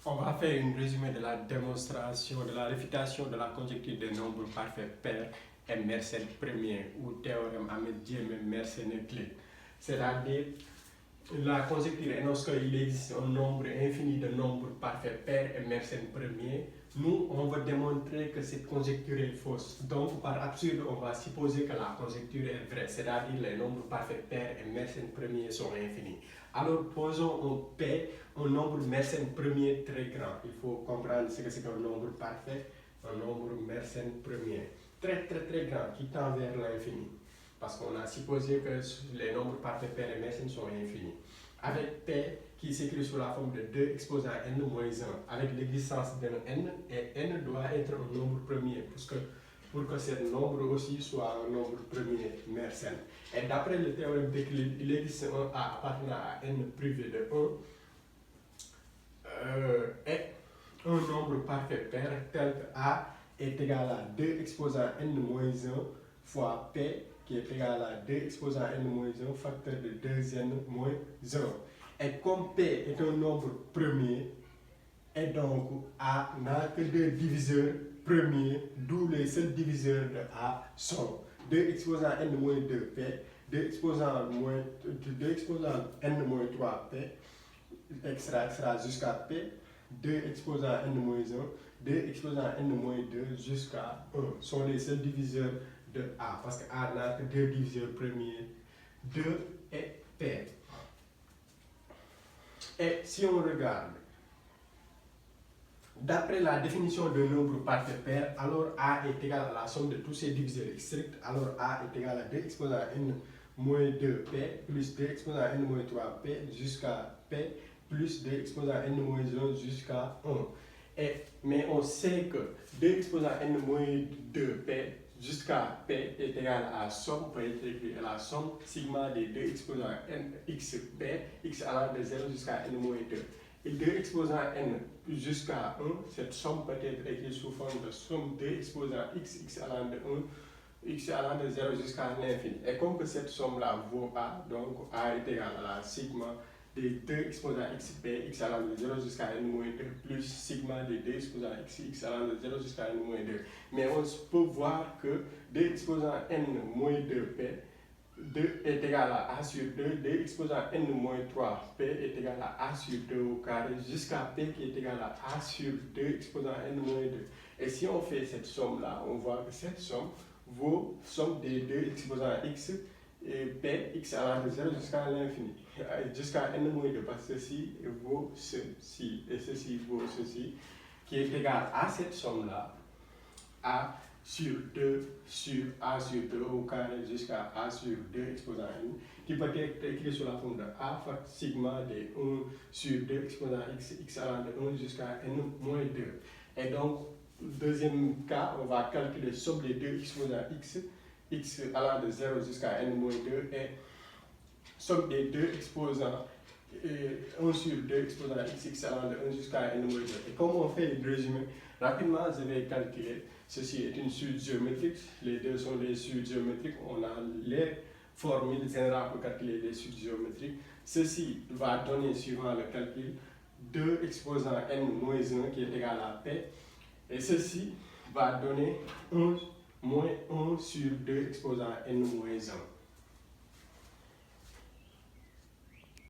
On va faire un résumé de la démonstration, de la réfutation de la conjecture des nombres parfaits pairs et Mersenne premier ou théorème Ahmed-Diémé-Mersenne-Euclide. C'est-à-dire, la conjecture énonce qu'il existe un nombre infini de nombres parfaits pairs et Mersenne premier. Nous, on va démontrer que cette conjecture est fausse. Donc, par absurde, on va supposer que la conjecture est vraie, c'est-à-dire les nombres parfaits pairs et Mersenne premier sont infinis. Alors, posons un P, un nombre Mersenne premier très grand. Il faut comprendre ce que c'est qu'un nombre parfait, un nombre Mersenne premier. Très grand, qui tend vers l'infini. Parce qu'on a supposé que les nombres parfaits pairs et Mersenne sont infinis. Avec P qui s'écrit sous la forme de 2 exposant n moins 1, avec l'existence d'un n, et n doit être un nombre premier, pour que ce nombre aussi soit un nombre premier Mersenne. Et d'après le théorème d'Euclide, il existe un A appartenant à n privé de 1 et un nombre parfait pair tel que A est égal à 2 exposant n moins 1 fois P qui est égal à 2 exposant n moins 1 facteur de 2n moins 1. Et comme P est un nombre premier, et donc A n'a que 2 diviseurs premiers, d'où les seuls diviseurs de A sont 2 exposant n moins 2 P, 2 exposant n moins 3 P, etc. jusqu'à P, 2 exposant n moins 1, 2 exposant n moins 2 jusqu'à 1 sont les seuls diviseurs de A, parce que A n'a que 2 diviseurs premiers, 2 et P. Et si on regarde, d'après la définition d'un nombre parfait pair, alors A est égal à la somme de tous ses diviseurs stricts, alors A est égal à 2 exposant n moins 2 P plus 2 exposant n moins 3 P jusqu'à P plus 2 exposant n moins 1 jusqu'à 1. Mais on sait que 2 exposant n moins 2 P jusqu'à P est égal à la somme, peut être écrit à la somme sigma des 2 exposants n x P, x allant de 0 jusqu'à n moins 2. Et 2 exposants n jusqu'à 1, cette somme peut être écrite sous forme de somme 2 exposants x, x allant de 1, x allant de 0 jusqu'à l'infini. Et comme que cette somme-là vaut A, donc A est égal à la sigma des 2 exposants xp, x allant de 0 jusqu'à n-2, plus sigma des 2 exposants x, x allant de 0 jusqu'à n-2. Mais on peut voir que 2 exposants n-2p 2 est égal à A sur 2, 2 exposant n-3p est égal à A sur 2 au carré, jusqu'à p qui est égal à A sur 2 exposant n-2. Et si on fait cette somme-là, on voit que cette somme vaut somme des 2 exposants x, et P, x allant de 0 jusqu'à l'infini, jusqu'à n-2, parce que ceci vaut ceci, et ceci vaut ceci, qui est égal à cette somme-là, A sur 2 sur A sur 2 au carré jusqu'à A sur 2 exposant n, qui peut être écrit sous la forme de A fois sigma de 1 sur 2 exposant x, x allant de 1 jusqu'à n-2. Et donc, deuxième cas, on va calculer somme des 2 exposants x, x allant de 0 jusqu'à n-2 et somme des 2 exposants 1 sur 2 exposants x, x allant de 1 jusqu'à n-2. Et comme on fait le résumé, rapidement je vais calculer. Ceci est une suite géométrique, les deux sont des suites géométriques, on a les formules générales pour calculer les suites géométriques. Ceci va donner, suivant le calcul, 2 exposants n-1 qui est égal à p, et ceci va donner 1 moins 1 sur 2 exposant n-1.